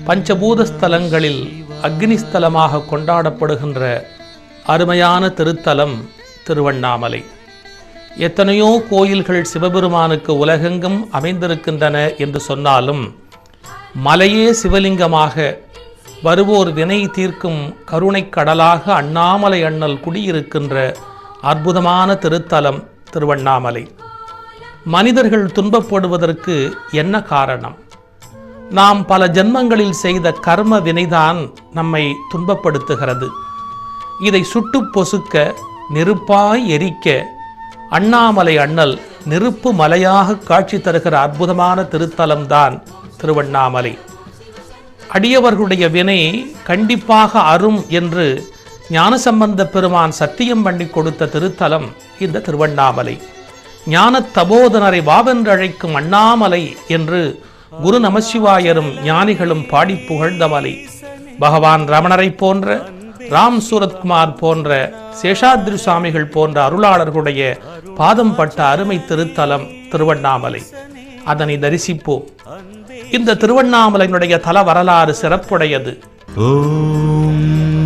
பஞ்சபூத ஸ்தலங்களில் அக்னிஸ்தலமாக கொண்டாடப்படுகின்ற அருமையான திருத்தலம் திருவண்ணாமலை. எத்தனையோ கோயில்கள் சிவபெருமானுக்கு உலகெங்கும் அமைந்திருக்கின்றன என்று சொன்னாலும் மலையே சிவலிங்கமாக வருவோர் வினை தீர்க்கும் கருணை கடலாக அண்ணாமலை அண்ணல் குடியிருக்கின்ற அற்புதமான திருத்தலம் திருவண்ணாமலை. மனிதர்கள் துன்பப்படுவதற்கு என்ன காரணம்? நாம் பல ஜென்மங்களில் செய்த கர்ம வினைதான் நம்மை துன்பப்படுத்துகிறது. இதை சுட்டு பொசுக்க நெருப்பாய் எரிக்க அண்ணாமலை அண்ணல் நெருப்பு மலையாக காட்சி தருகிற அற்புதமான திருத்தலம்தான் திருவண்ணாமலை. அடியவர்களுடைய வினை கண்டிப்பாக அரும் என்று ஞானசம்பந்த பெருமான் சத்தியம் பண்ணி கொடுத்த திருத்தலம் இந்த திருவண்ணாமலை. ஞான தபோதனரை வாவென்று அழைக்கும் அண்ணாமலை என்று குரு நமசிவாயரும் ஞானிகளும் பாடி புகழ்ந்த மலை. பகவான் ரமணரை போன்ற, ராம் சூரத்குமார் போன்ற, சேஷாத்ரி சுவாமிகள் போன்ற அருளாளர்களுடைய பாதம் பட்ட அருமை திருத்தலம் திருவண்ணாமலை. அதனை தரிசிப்போம். இந்த திருவண்ணாமலையினுடைய தல வரலாறு சிறப்புடையது. ஓம்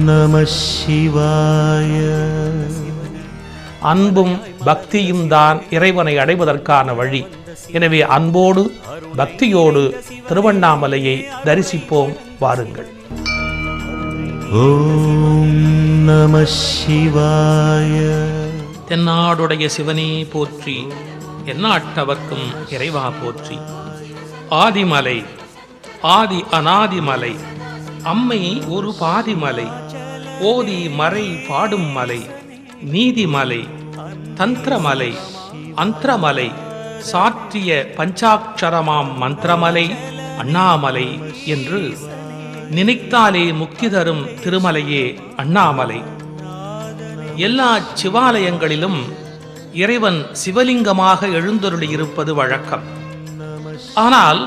நம சிவாய. அன்பும் பக்தியும் தான் இறைவனை அடைவதற்கான வழி. எனவே அன்போடு பக்தியோடு திருவண்ணாமலையை தரிசிப்போம், வாருங்கள். ஓம் நம சிவாய. தென்னாடுடைய சிவனே போற்றி, எந்நாட்டவர்க்கும் இறைவா போற்றி. ஆதிமலை, ஆதி அநாதிமலை, அம்மை ஒரு பாதிமலை, ஓதி மறை பாடும் மலை, நீதிமலை, தந்திரமலை, அந்திரமலை, சாற்றிய பஞ்சாட்சரமாம் மந்திரமலை அண்ணாமலை என்று நினைத்தாலே முக்தி தரும் திருமலையே அண்ணாமலை. எல்லா சிவாலயங்களிலும் இறைவன் சிவலிங்கமாக எழுந்தருளியிருப்பது வழக்கம். ஆனால்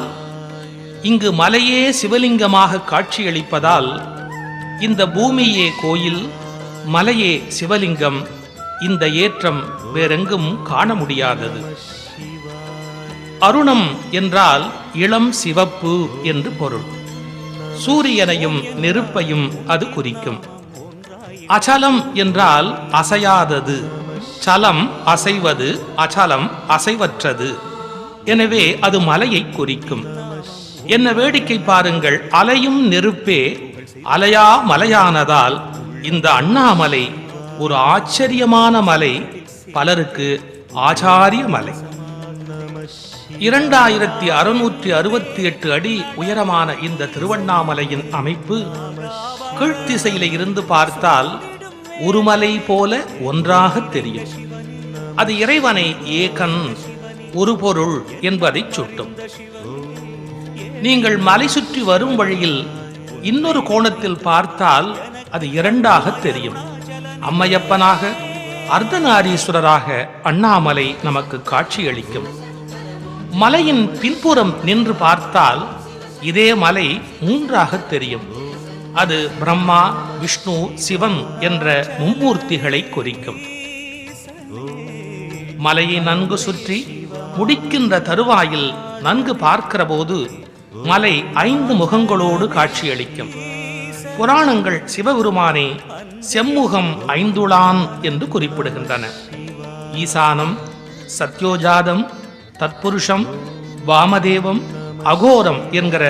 இங்கு மலையே சிவலிங்கமாக காட்சியளிப்பதால் இந்த பூமியே கோயில், மலையே சிவலிங்கம், இந்த ஏற்றம் வேறெங்கும் காண முடியாதது. அருணம் என்றால் இளம் சிவப்பு என்று பொருள். சூரியனையும் நெருப்பையும் அது குறிக்கும். அச்சலம் என்றால் அசையாதது. சலம் அசைவது, அச்சலம் அசைவற்றது. எனவே அது மலையை குறிக்கும். என்ன வேடிக்கை பாருங்கள்! அலையும் நெருப்பே அலையா மலையானதால் இந்த அண்ணாமலை ஒரு ஆச்சரியமான மலை, பலருக்கு ஆச்சாரிய மலை. 2668 அடி உயரமான இந்த திருவண்ணாமலையின் அமைப்பு கீழ்த்திசையில இருந்து பார்த்தால் ஒரு மலை போல ஒன்றாக தெரியும். அது இறைவனை ஏகன், ஒரு பொருள் என்பதை சுட்டும். நீங்கள் மலை சுற்றி வரும் வழியில் இன்னொரு கோணத்தில் பார்த்தால் அது இரண்டாக தெரியும். அம்மையப்பனாக, அர்த்தநாரீஸ்வரராக அண்ணாமலை நமக்கு காட்சியளிக்கும். மலையின் பின்புறம் நின்று பார்த்தால் இதே மலை மூன்றாக தெரியும். அது பிரம்மா, விஷ்ணு, சிவன் என்ற மும்மூர்த்திகளை குறிக்கும். மலையை நன்கு சுற்றி முடிக்கின்ற தருவாயில் நன்கு பார்க்கிற போது மலை 5 முகங்களோடு காட்சியளிக்கும். புராணங்கள் சிவபெருமானே செம்முகம் 5 என்று குறிப்பிடுகின்றன. ஈசானம், சத்யோஜாதம், தத்புருஷம், வாமதேவம், அகோரம் என்கிற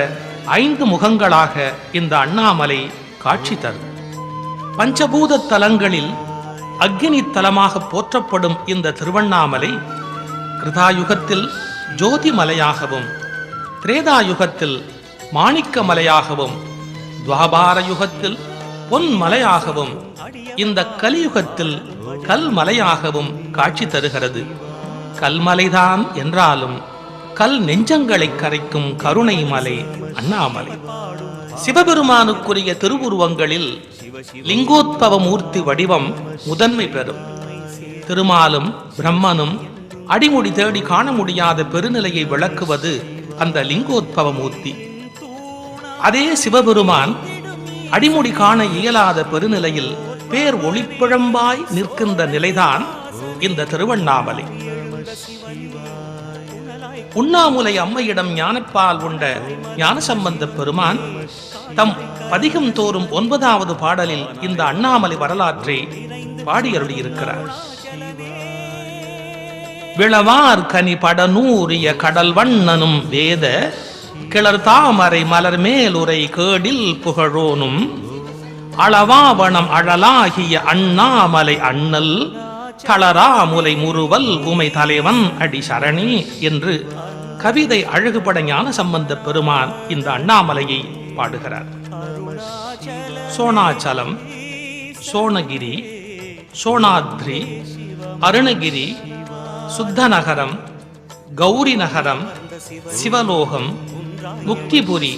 5 முகங்களாக இந்த அண்ணாமலை காட்சி தரும். பஞ்சபூத தலங்களில் அக்னி தலமாக போற்றப்படும் இந்த திருவண்ணாமலை கிருதாயுகத்தில் ஜோதிமலையாகவும், திரேதாயுகத்தில் மாணிக்க மலையாகவும், துவாபார யுகத்தில் பொன் மலையாகவும், இந்த கலியுகத்தில் கல்மலையாகவும் காட்சி தருகிறது. கல்மலைதான் என்றாலும் கல் நெஞ்சங்களை கரைக்கும் கருணை மலை அண்ணாமலை. சிவபெருமானுக்குரிய திருவுருவங்களில் லிங்கோத்பவ மூர்த்தி வடிவம் முதன்மை பெறும். திருமாலும் பிரம்மனும் அடிமுடி தேடி காண முடியாத பெருநிலையை விளக்குவது அந்த லிங்கோத்பவ மூர்த்தி. அதே சிவபெருமான் அடிமுடி காண இயலாத பெருநிலையில் பேர் ஒளிப்பிழம்பாய் நிற்கின்ற நிலைதான் இந்த திருவண்ணாமலை. உண்ணாமுலை அம்மையிடம் ஞானப்பால் உண்ட ஞானசம்பந்த பெருமான் தம் பதிகம் தோறும் 9வது பாடலில் இந்த அண்ணாமலை வரலாற்றை பாடியருளியிருக்கிறார். விளவார் கனி படநூறிய கடல் வண்ணனும் வேத கிளர் தாமரை மலர் மேலுரை கேடில் புகழோனும் அளவாவணம் அழலாகிய அண்ணாமலை அண்ணல் தளராமுலை முறுவல் உமை தலைவன் அடி சரணி என்று கவிதை அழகுபட ஞான சம்பந்த பெருமான் இந்த அண்ணாமலையை பாடுகிறார். சோணாச்சலம், சோணகிரி, சோணாத்ரி, அருணகிரி, சுத்தநகரம், கௌரி நகரம், சிவலோகம், முக்திபுரி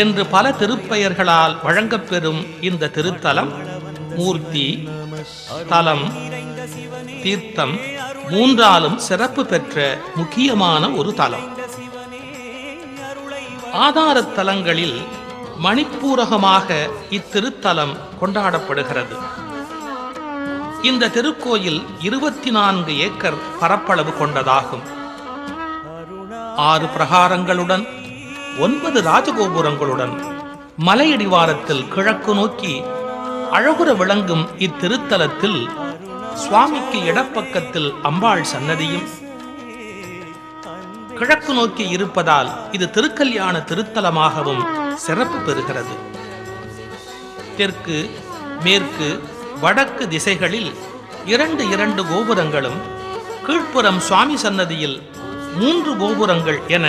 என்று பல திருப்பெயர்களால் வழங்கப்பெறும் இந்த திருத்தலம் மூர்த்தி, தலம், தீர்த்தம் மூன்றாலும் சிறப்பு பெற்ற முக்கியமான ஒரு தலம். ஆதார தலங்களில் மணிப்பூரகமாக இத்திருத்தலம் கொண்டாடப்படுகிறது. இந்த திருக்கோயில் 24 ஏக்கர் பரப்பளவு கொண்டதாகும். 6 பிரகாரங்களுடன் 9 ராஜகோபுரங்களுடன் மலையடிவாரத்தில் கிழக்கு நோக்கி அழகுற விளங்கும் இத்திருத்தலத்தில் சுவாமிக்கு இடப்பக்கத்தில் அம்பாள் சன்னதியும் கிழக்கு நோக்கி இருப்பதால் இது திருக்கல்யாண திருத்தலமாகவும் சிறப்பு பெறுகிறது. தெற்கு, மேற்கு, வடக்கு திசைகளில் 2 கோபுரங்களும் கீழ்ப்புறம் சுவாமி சன்னதியில் 3 கோபுரங்கள் என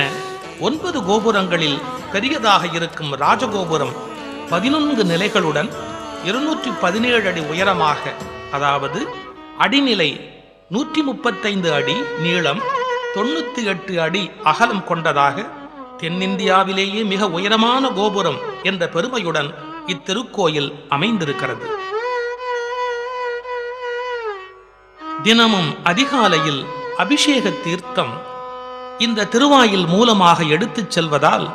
9 கோபுரங்களில் பெரியதாக இருக்கும் ராஜகோபுரம் 11 நிலைகளுடன் 217 அடி உயரமாக, அதாவது அடிநிலை 135 அடி நீளம் 98 அடி அகலம் கொண்டதாக தென்னிந்தியாவிலேயே மிக உயரமான கோபுரம் என்ற பெருமையுடன் இத்திருக்கோயில் அமைந்திருக்கிறது. தினமும் அதிகாலையில் அபிஷேக தீர்த்தம் இந்த திருவாயில் மூலமாக எடுத்துச் செல்வதால்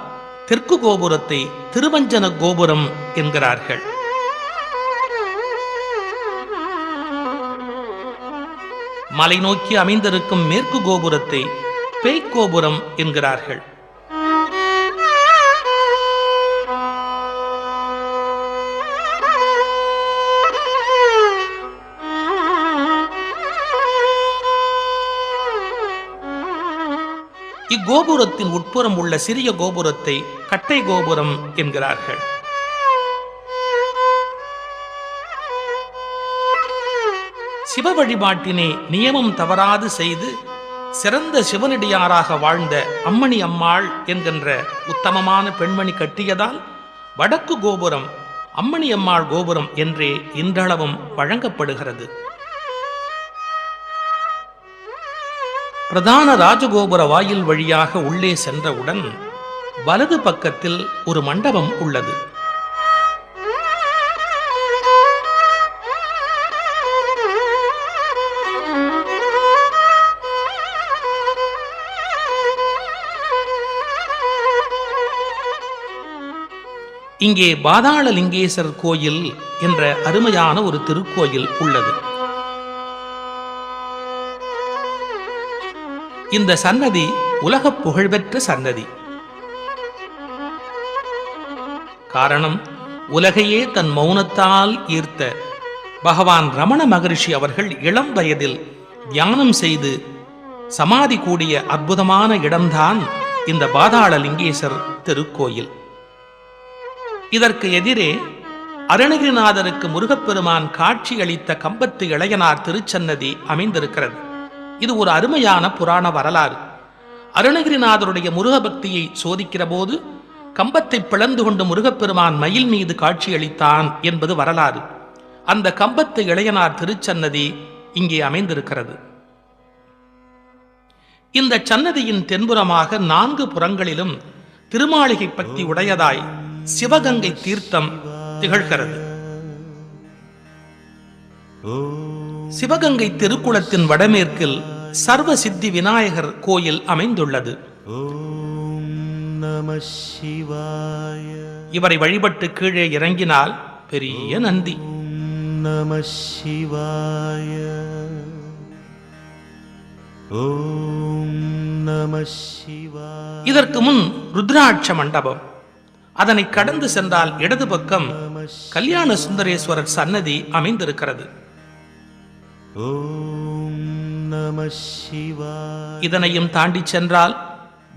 தெற்கு கோபுரத்தை திருவஞ்சன கோபுரம் என்கிறார்கள். மலை நோக்கி அமைந்திருக்கும் மேற்கு கோபுரத்தை பேய் கோபுரம் என்கிறார்கள். இக்கோபுரத்தின் உட்புறம் உள்ள சிறிய கோபுரத்தை கட்டை கோபுரம் என்கிறார்கள். சிவ வழிபாட்டினை நியமம் தவறாது செய்து சிறந்த சிவனடியாராக வாழ்ந்த அம்மணி அம்மாள் என்கின்ற உத்தமமான பெண்மணி கட்டியதால் வடக்கு கோபுரம் அம்மணி அம்மாள் கோபுரம் என்றே இன்றளவும் வழங்கப்படுகிறது. பிரதான ராஜகோபுர வாயில் வழியாக உள்ளே சென்றவுடன் வலது பக்கத்தில் ஒரு மண்டபம் உள்ளது. இங்கே பாதாள லிங்கேஸ்வரர் கோயில் என்ற அருமையான ஒரு திருக்கோயில் உள்ளது. இந்த சன்னதி உலக புகழ்பெற்ற சன்னதி. காரணம், உலகையே தன் மௌனத்தால் ஈர்த்த பகவான் ரமண மகரிஷி அவர்கள் இளம் வயதில் தியானம் செய்து சமாதி கூடிய அற்புதமான இடம்தான் இந்த பாதாள லிங்கேஸ்வரர் திருக்கோயில். இதற்கு எதிரே அருணகிரிநாதருக்கு முருகப்பெருமான் காட்சி அளித்த கம்பத்து இளையனார் திருச்சன்னதி அமைந்திருக்கிறது. இது ஒரு அருமையான புராண வரலாறு. அருணகிரிநாதருடைய முருக பக்தியை சோதிக்கிற போது கம்பத்தை பிளந்து கொண்டு முருகப்பெருமான் மயில் மீது காட்சியளித்தான் என்பது வரலாறு. அந்த கம்பத்து இளையனார் திருச்சன்னதி இங்கே அமைந்திருக்கிறது. இந்த சன்னதியின் தென்புறமாக 4 புறங்களிலும் திருமாளிகை பக்தி உடையதாய் சிவகங்கை தீர்த்தம் திகழ்கிறது. சிவகங்கை திருக்குளத்தின் வடமேற்கில் சர்வ சித்தி விநாயகர் கோயில் அமைந்துள்ளது. இவரை வழிபட்டு கீழே இறங்கினால் பெரிய நந்தி. நம சிவாய. ஓம் Namah Shivaya. இதற்கு முன் ருத்ராட்ச மண்டபம். அதனை கடந்து சென்றால் இடது பக்கம் கல்யாண சுந்தரேஸ்வரர் சன்னதி அமைந்திருக்கிறது. Om Namah Shivaya. இதனையும் தாண்டி சென்றால்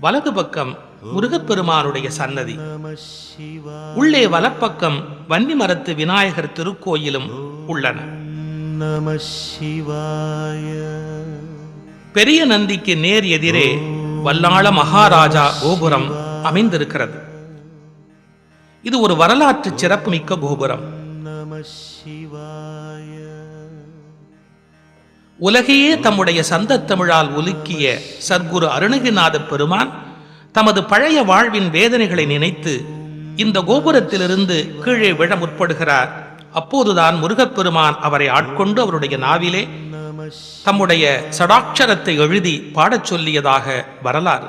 வலது பக்கம் முருகப்பெருமானுடைய சன்னதி. Namah Shivaya. உள்ளே வலப்பக்கம் வன்னி மரத்து விநாயகர் திருக்கோயிலும் உள்ளன. Namah Shivaya. பெரிய நந்திக்கு நேர் எதிரே வல்லாள மகாராஜா கோபுரம் அமைந்திருக்கிறது. இது ஒரு வரலாற்று சிறப்புமிக்க கோபுரம். Namah Shivaya. உலகையே தம்முடைய சந்தத்தமிழால் ஒலுக்கிய சர்க்குரு அருணகிரிநாத பெருமான் தமது பழைய வாழ்வின் வேதனைகளை நினைத்து இந்த கோபுரத்திலிருந்து கீழே விழ முற்படுகிறார். அப்போதுதான் முருகப்பெருமான் அவரை ஆட்கொண்டு அவருடைய நாவிலே தம்முடைய சடாட்சரத்தை எழுதி பாடச் சொல்லியதாக வரலாறு.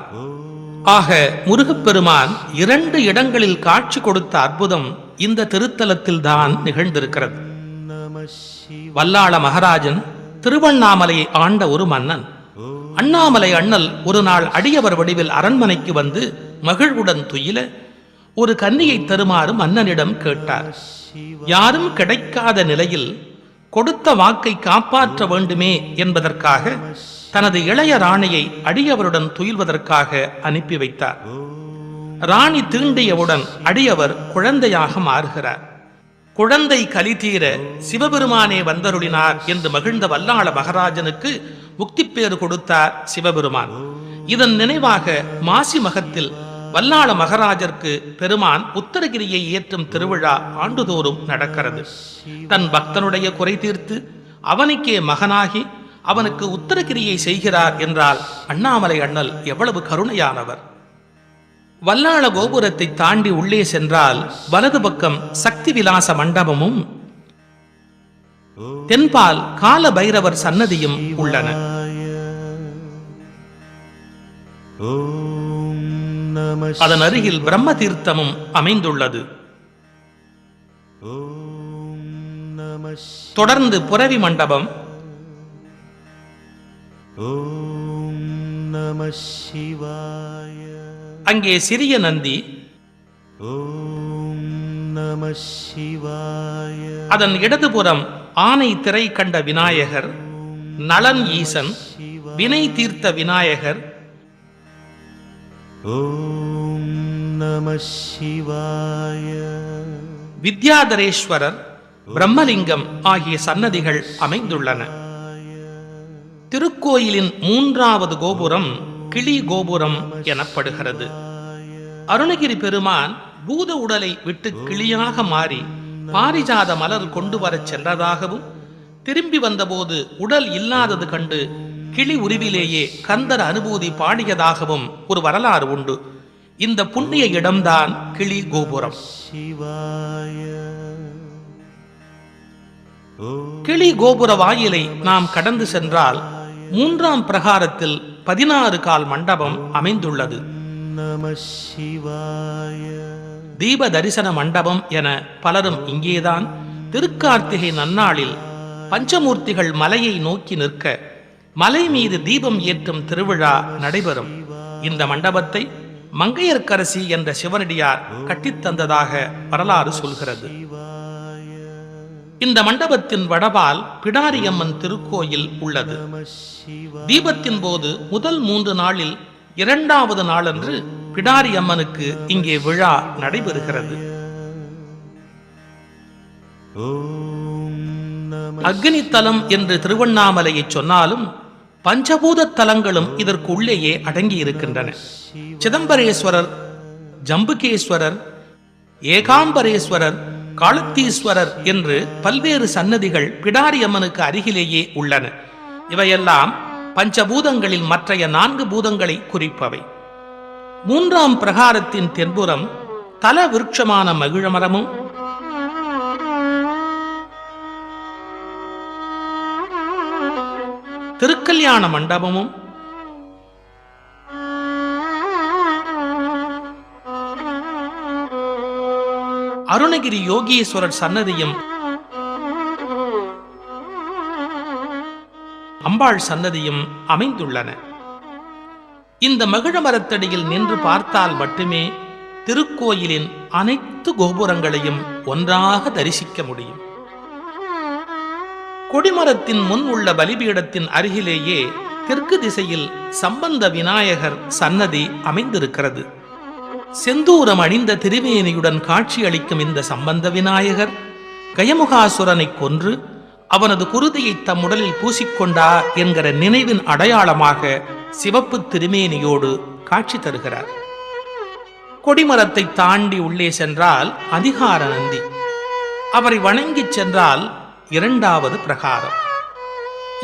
ஆக முருகப்பெருமான் 2 இடங்களில் காட்சி கொடுத்த அற்புதம் இந்த திருத்தலத்தில்தான் நிகழ்ந்திருக்கிறது. வல்லாள மகாராஜன் திருவண்ணாமலையை ஆண்ட ஒரு மன்னன். அண்ணாமலை அண்ணல் ஒரு நாள் அடியவர் வடிவில் அரண்மனைக்கு வந்து மகிழ்வுடன் துயில ஒரு கன்னியை தருமாறு மன்னனிடம் கேட்டார். யாரும் கிடைக்காத நிலையில் கொடுத்த வாக்கை காப்பாற்ற வேண்டுமே என்பதற்காக தனது இளைய ராணியை அடியவருடன் துயில்வதற்காக அனுப்பி வைத்தார். ராணி தீண்டியவுடன் அடியவர் குழந்தையாக மாறுகிறார். குழந்தை கலிதீர சிவபெருமானே வந்தருளினார் என்று மகிழ்ந்த வல்லாள மகாராஜனுக்கு முக்திப்பேறு கொடுத்தார் சிவபெருமான். இதன் நினைவாக மாசி மகத்தில் வல்லாள மகாராஜருக்கு பெருமான் உத்தரகிரியை ஏற்றும் திருவிழா ஆண்டுதோறும் நடக்கிறது. தன் பக்தனுடைய குறை தீர்த்து அவனுக்கே மகனாகி அவனுக்கு உத்தரகிரியை செய்கிறார் என்றால் அண்ணாமலை அண்ணல் எவ்வளவு கருணையானவர்! வல்லாள கோபுரத்தை தாண்டி உள்ளே சென்றால் வலது பக்கம் சக்தி விலாச மண்டபமும் தென்பால் கால பைரவர் சன்னதியும் உள்ளன. அதன் அருகில் பிரம்ம தீர்த்தமும் அமைந்துள்ளது. தொடர்ந்து புரவி மண்டபம், அங்கே சிறிய நந்தி, அதன் இடதுபுறம் ஆனை திரை கண்ட விநாயகர், நலன் ஈசன், வினை தீர்த்த விநாயகர், வித்யாதரேஸ்வரர், பிரம்மலிங்கம் ஆகிய சன்னதிகள் அமைந்துள்ளன. திருக்கோயிலின் 3வது கோபுரம் கிளி கோபுரம் எனப்படுகிறது. அருணகிரி பெருமான் பூத உடலை விட்டு கிளியாக மாறி பாரிஜாத மலர் கொண்டு வரச் சென்றதாகவும், திரும்பி வந்தபோது உடல் இல்லாதது கண்டு கிளி உருவிலேயே கந்தர் அனுபூதி பாடியதாகவும் ஒரு வரலாறு உண்டு. இந்த புண்ணிய இடம்தான் கிளி கோபுரம். கிளி கோபுர வாயிலை நாம் கடந்து சென்றால் 3ஆம் பிரகாரத்தில் 16 கால் மண்டபம் அமைந்துள்ளது. தீப தரிசன மண்டபம் என பலரும் இங்கேதான் திருக்கார்த்திகை நன்னாளில் பஞ்சமூர்த்திகள் மலையை நோக்கி நிற்க மலை மீது தீபம் ஏற்றும் திருவிழா நடைபெறும். இந்த மண்டபத்தை மங்கையர்க்கரசி என்ற சிவனடியார் கட்டித்தந்ததாக வரலாறு சொல்கிறது. இந்த மண்டபத்தின் வடபால் பிடாரியம்மன் திருக்கோயில் உள்ளது. தீபத்தின் போது முதல் 3 நாளில் 2வது நாளன்று பிடாரியம்மனுக்கு இங்கே விழா நடைபெறுகிறது. அக்னி தலம் என்று திருவண்ணாமலையை சொன்னாலும் பஞ்சபூத தலங்களும் இதற்கு உள்ளேயே அடங்கி இருக்கின்றன. சிதம்பரேஸ்வரர், ஜம்புகேஸ்வரர், ஏகாம்பரேஸ்வரர், காலத்தீஸ்வரர் என்று பல்வேறு சன்னதிகள் பிடாரியம்மனுக்கு அருகிலேயே உள்ளன. இவையெல்லாம் பஞ்சபூதங்களில் மற்றைய 4 பூதங்களை குறிப்பவை. 3ஆம் பிரகாரத்தின் தென்புறம் தல விருட்சமான மகிழமரமும், திருக்கல்யாண மண்டபமும், அருணகிரி யோகீஸ்வரர் சன்னதியும் அம்பாள் சன்னதியும் அமைந்துள்ளன. இந்த மகிழ மரத்தடியில் நின்று பார்த்தால் மட்டுமே திருக்கோயிலின் அனைத்து கோபுரங்களையும் ஒன்றாக தரிசிக்க முடியும். கொடிமரத்தின் முன் உள்ள பலிபீடத்தின் அருகிலேயே தெற்கு திசையில் சம்பந்த விநாயகர் சன்னதி அமைந்திருக்கிறது. செந்தூரம் அணிந்த திருமேனியுடன் காட்சியளிக்கும் இந்த சம்பந்த விநாயகர் கயமுகாசுரனை கொன்று அவனது குருதியை தம் உடலில் பூசிக்கொண்டார் என்கிற நினைவின் அடையாளமாக சிவப்பு திருமேனியோடு காட்சி தருகிறார். கொடிமரத்தை தாண்டி உள்ளே சென்றால் அதிகார நந்தி, அவரை வணங்கிச் சென்றால் இரண்டாவது பிரகாரம்.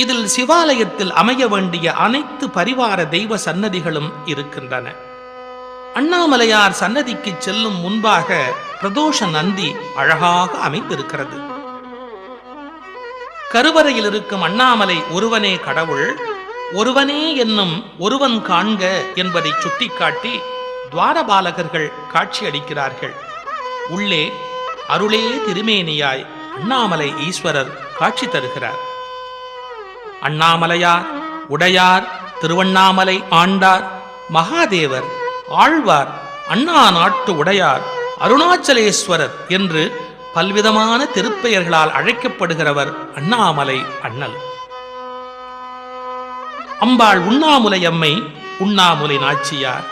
இதில் சிவாலயத்தில் அமைய வேண்டிய அனைத்து பரிவார தெய்வ சன்னதிகளும் இருக்கின்றன. அண்ணாமலையார் சன்னதிக்கு செல்லும் முன்பாக பிரதோஷ நந்தி அழகாக அமைந்திருக்கிறது. கருவறையில் இருக்கும் அண்ணாமலை ஒருவனே கடவுள், ஒருவனே என்னும் ஒருவன் காண்க என்பதை சுட்டிக்காட்டி துவாரபாலகர்கள் காட்சியளிக்கிறார்கள். உள்ளே அருளே திருமேனியாய் அண்ணாமலை ஈஸ்வரர் காட்சி தருகிறார். அண்ணாமலையார், உடையார், திருவண்ணாமலை ஆண்டார், மகாதேவர், ஆழ்வார், அண்ணா நாட்டு உடையார், அருணாச்சலேஸ்வரர் என்று பல்விதமான திருப்பெயர்களால் அழைக்கப்படுகிறவர் அண்ணாமலை அண்ணல். அம்பாள் உண்ணாமுலை அம்மை, உண்ணாமுலை நாச்சியார்,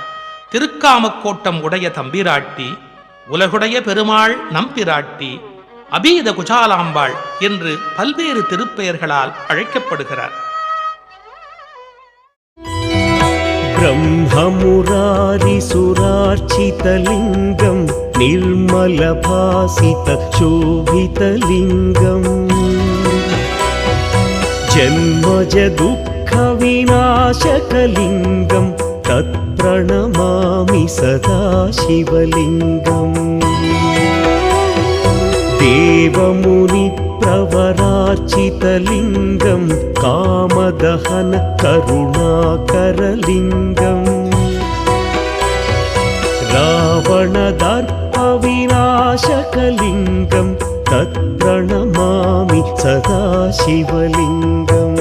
திருக்காமக்கோட்டம் உடைய தம்பிராட்டி, உலகுடைய பெருமாள் நம்பிராட்டி, அபீத குஜாலாம்பாள் என்று பல்வேறு திருப்பெயர்களால் அழைக்கப்படுகிறார். ब्रह्ममुरारि सुरार्चितलिङ्गं निर्मलभासितशोभितलिङ्गम् जन्मजदुःखविनाशकलिङ्गं तत्प्रणमामि सदा शिवलिङ्गम् देवमुनिप्रवरार्चितलिङ्गं कामदहन करुणाकरलिङ्गम् रावणदर्पविनाशकलिङ्गं तत्प्रणमामि सदा शिवलिङ्गम्.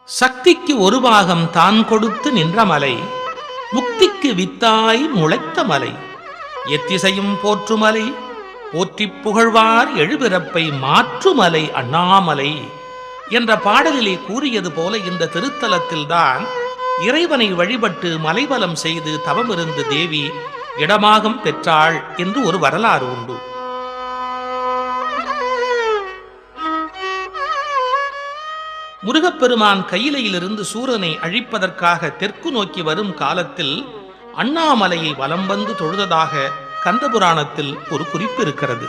சக்திக்கு ஒரு பாகம் தான் கொடுத்து நின்ற மலை, முக்திக்கு வித்தாய் முளைத்த மலை, எத்திசையும் போற்றுமலை, போற்றிப் புகழ்வார் எழுபிறப்பை மாற்றுமலை அண்ணாமலை என்ற பாடலிலே கூறியது போல இந்த திருத்தலத்தில்தான் இறைவனை வழிபட்டு மலைபலம் செய்து தவமிருந்து தேவி இடமாகம் பெற்றாள் என்று ஒரு வரலாறு உண்டு. முருகப்பெருமான் கையிலையிலிருந்து சூரனை அழிப்பதற்காக தெற்கு நோக்கி வரும் காலத்தில் அண்ணாமலையை வலம் வந்து தொழுததாக கந்தபுராணத்தில் ஒரு குறிப்பு இருக்கிறது.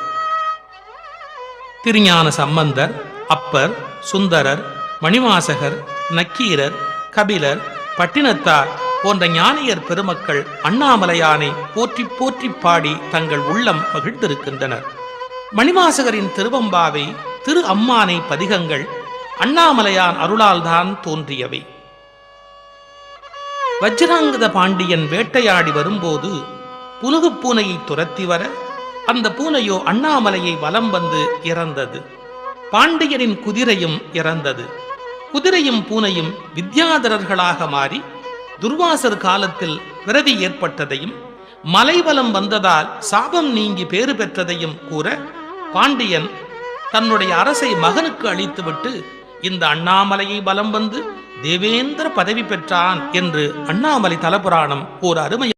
திருஞான சம்பந்தர், அப்பர், சுந்தரர், மணிவாசகர், நக்கீரர், கபிலர், பட்டினத்தார் போன்ற ஞானியர் பெருமக்கள் அண்ணாமலையானை போற்றி போற்றி பாடி தங்கள் உள்ளம் மகிழ்ந்திருக்கின்றனர். மணிவாசகரின் திருவம்பாவை, திரு அம்மானை பதிகங்கள் அண்ணாமலையான் அருளால்தான் தோன்றியவை. வஜ்ராங்கத பாண்டியன் வேட்டையாடி வரும்போது புனுகு பூனையை துரத்தி வர அந்த பூனையோ அண்ணாமலையை வலம் வந்து இறந்தது. பாண்டியரின் குதிரையும் இறந்தது. குதிரையும் பூனையும் வித்யாதரர்களாக மாறி துர்வாசர் காலத்தில் பிறவி ஏற்பட்டதையும் மலைவலம் வந்ததால் சாபம் நீங்கி பேறு பெற்றதையும் கூற பாண்டியன் தன்னுடைய அரசை மகனுக்கு அளித்துவிட்டு இந்த அண்ணாமலையை பலம் வந்து தேவேந்திர பதவி பெற்றான் என்று அண்ணாமலை தலபுராணம் ஒரு அருமையான